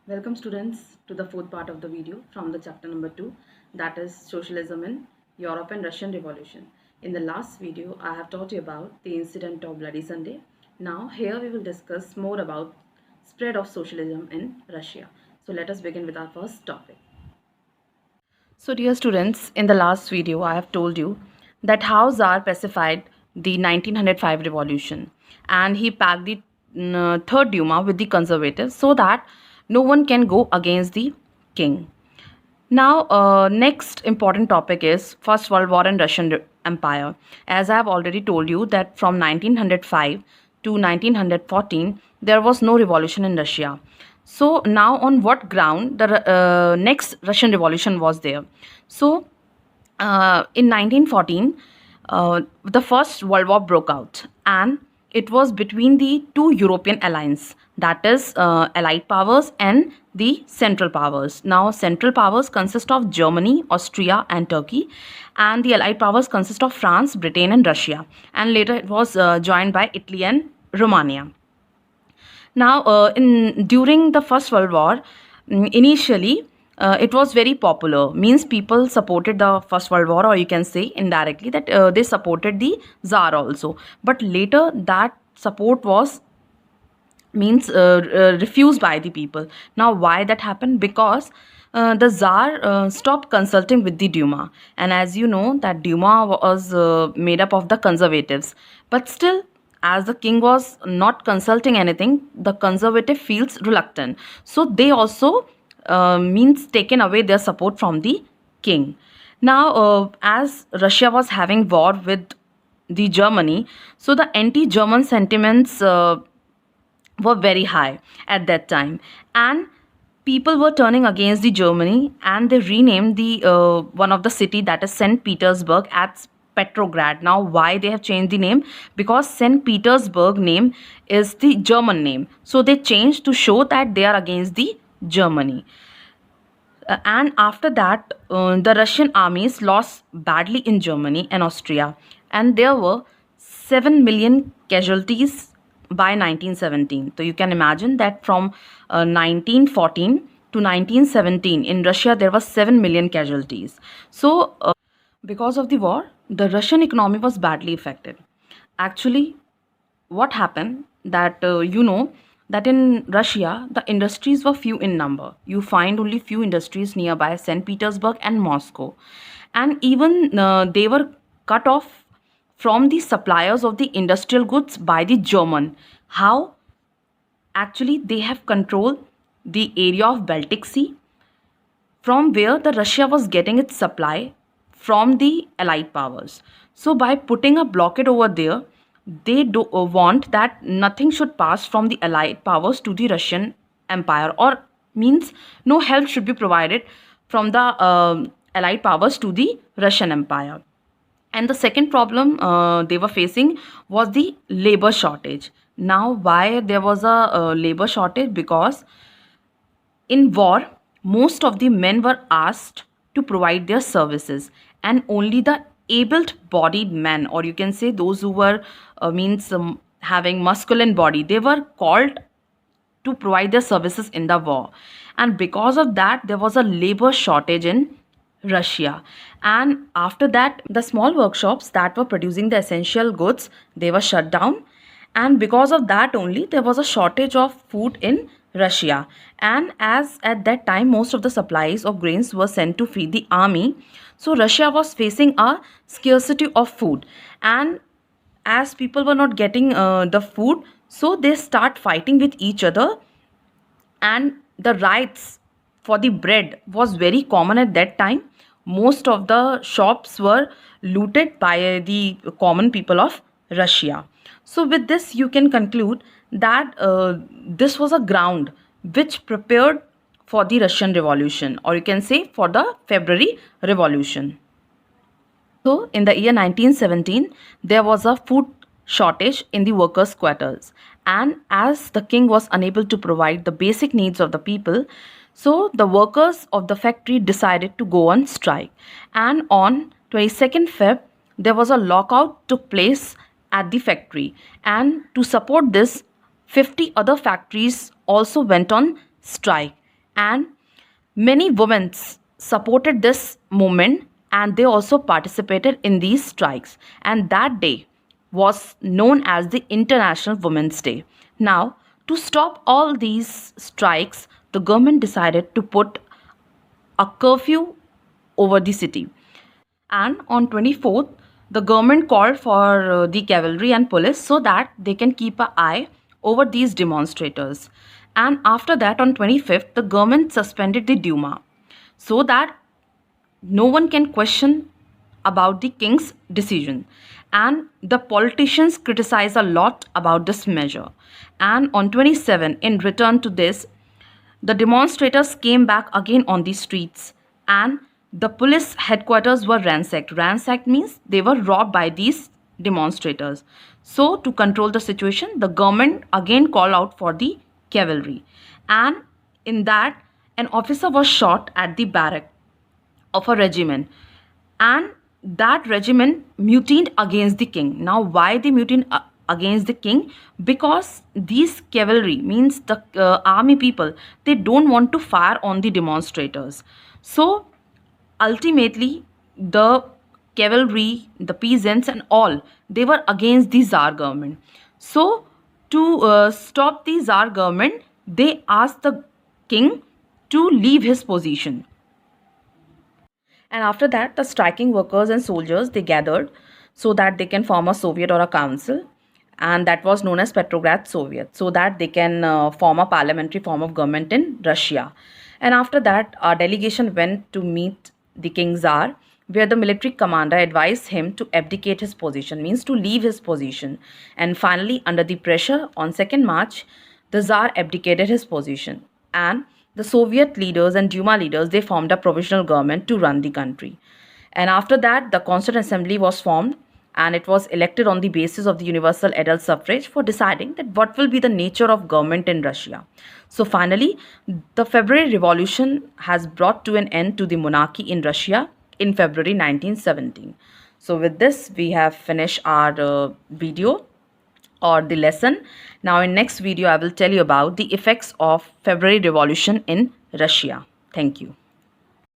Welcome students to the fourth part of the video from the chapter number 2, that is Socialism in Europe and Russian Revolution. In the last video I have taught you about the incident of Bloody Sunday. Now here we will discuss more about spread of socialism in Russia. So let us begin with our first topic. So dear students, in the last video I have told you that how Tsar pacified the 1905 revolution, and he packed the third Duma with the conservatives so that no one can go against the king. Now, next important topic is First World War and Russian Empire. As I have already told you that from 1905 to 1914, there was no revolution in Russia. So now on what ground the next Russian revolution was there? So in 1914, the First World War broke out, and it was between the two European alliance, that is Allied powers and the Central powers. Now, Central powers consist of Germany, Austria, and Turkey, and the Allied powers consist of France, Britain, and Russia. And later, it was joined by Italy and Romania. Now, in during the First World War, initially it was very popular. Means people supported the First World War, or you can say indirectly that they supported the Tsar also. But later that support was refused by the people. Now, why that happened? Because the Tsar stopped consulting with the Duma, and as you know that Duma was made up of the conservatives, but still, as the king was not consulting anything, the conservative feels reluctant, so they also taken away their support from the king. Now, as Russia was having war with the Germany, so the anti-German sentiments were very high at that time, and people were turning against the Germany, and they renamed the one of the city, that is St. Petersburg, as Petrograd. Now, why they have changed the name? Because St. Petersburg name is the German name, so they changed to show that they are against the Germany. And after that, the Russian armies lost badly in Germany and Austria, and there were 7 million casualties by 1917. So you can imagine that from 1914 to 1917 in Russia there were 7 million casualties. So because of the war, the Russian economy was badly affected. Actually, what happened that that in Russia the industries were few in number. You find only few industries nearby St. Petersburg and Moscow, and even they were cut off from the suppliers of the industrial goods by the German. How? Actually, they have controlled the area of Baltic Sea, from where the Russia was getting its supply from the Allied powers. So by putting a blockade over there, they want that nothing should pass from the Allied powers to the Russian Empire, or means no help should be provided from the Allied powers to the Russian Empire. And the second problem they were facing was the labor shortage. Now, why there was a labor shortage? Because in war, most of the men were asked to provide their services, and only the able-bodied men, or you can say those who were having masculine body, they were called to provide their services in the war. And because of that, there was a labor shortage in Russia. And after that, the small workshops that were producing the essential goods, they were shut down, and because of that only there was a shortage of food in Russia. And as at that time most of the supplies of grains were sent to feed the army, so Russia was facing a scarcity of food. And as people were not getting the food, so they start fighting with each other, and the rights for the bread was very common at that time. Most of the shops were looted by the common people of Russia. So with this you can conclude that this was a ground which prepared for the Russian Revolution, or you can say for the February Revolution. So, in the year 1917, there was a food shortage in the workers' quarters, and as the king was unable to provide the basic needs of the people, so the workers of the factory decided to go on strike. And on 22nd Feb, there was a lockout took place at the factory, and to support this, 50 other factories also went on strike. And many women supported this movement and they also participated in these strikes. And that day was known as the International Women's Day. Now, to stop all these strikes, the government decided to put a curfew over the city. And on 24th, the government called for the cavalry and police so that they can keep an eye over these demonstrators. And after that, on 25th, the government suspended the Duma so that no one can question about the king's decision. And the politicians criticize a lot about this measure. And on 27, in return to this, the demonstrators came back again on the streets and the police headquarters were ransacked. Ransacked means they were robbed by these demonstrators. So, to control the situation, the government again called out for the cavalry. And in that, an officer was shot at the barrack of a regiment, and that regiment mutinied against the king. Now, why they mutinied against the king? Because these cavalry means the army people, they don't want to fire on the demonstrators. So ultimately, the cavalry, the peasants and all, they were against the Tsar government. So to stop the Tsar government, they asked the king to leave his position. And after that, the striking workers and soldiers, they gathered so that they can form a Soviet or a council, and that was known as Petrograd Soviet, so that they can form a parliamentary form of government in Russia. And after that, our delegation went to meet the King Tsar, where the military commander advised him to abdicate his position, means to leave his position. And finally, under the pressure, on 2nd March, the Tsar abdicated his position. And the Soviet leaders and Duma leaders, they formed a provisional government to run the country. And after that, the Constituent Assembly was formed and it was elected on the basis of the universal adult suffrage for deciding that what will be the nature of government in Russia. So finally, the February Revolution has brought to an end to the monarchy in Russia in February 1917. So with this, we have finished our video or the lesson. Now in next video, I will tell you about the effects of February Revolution in Russia. Thank you.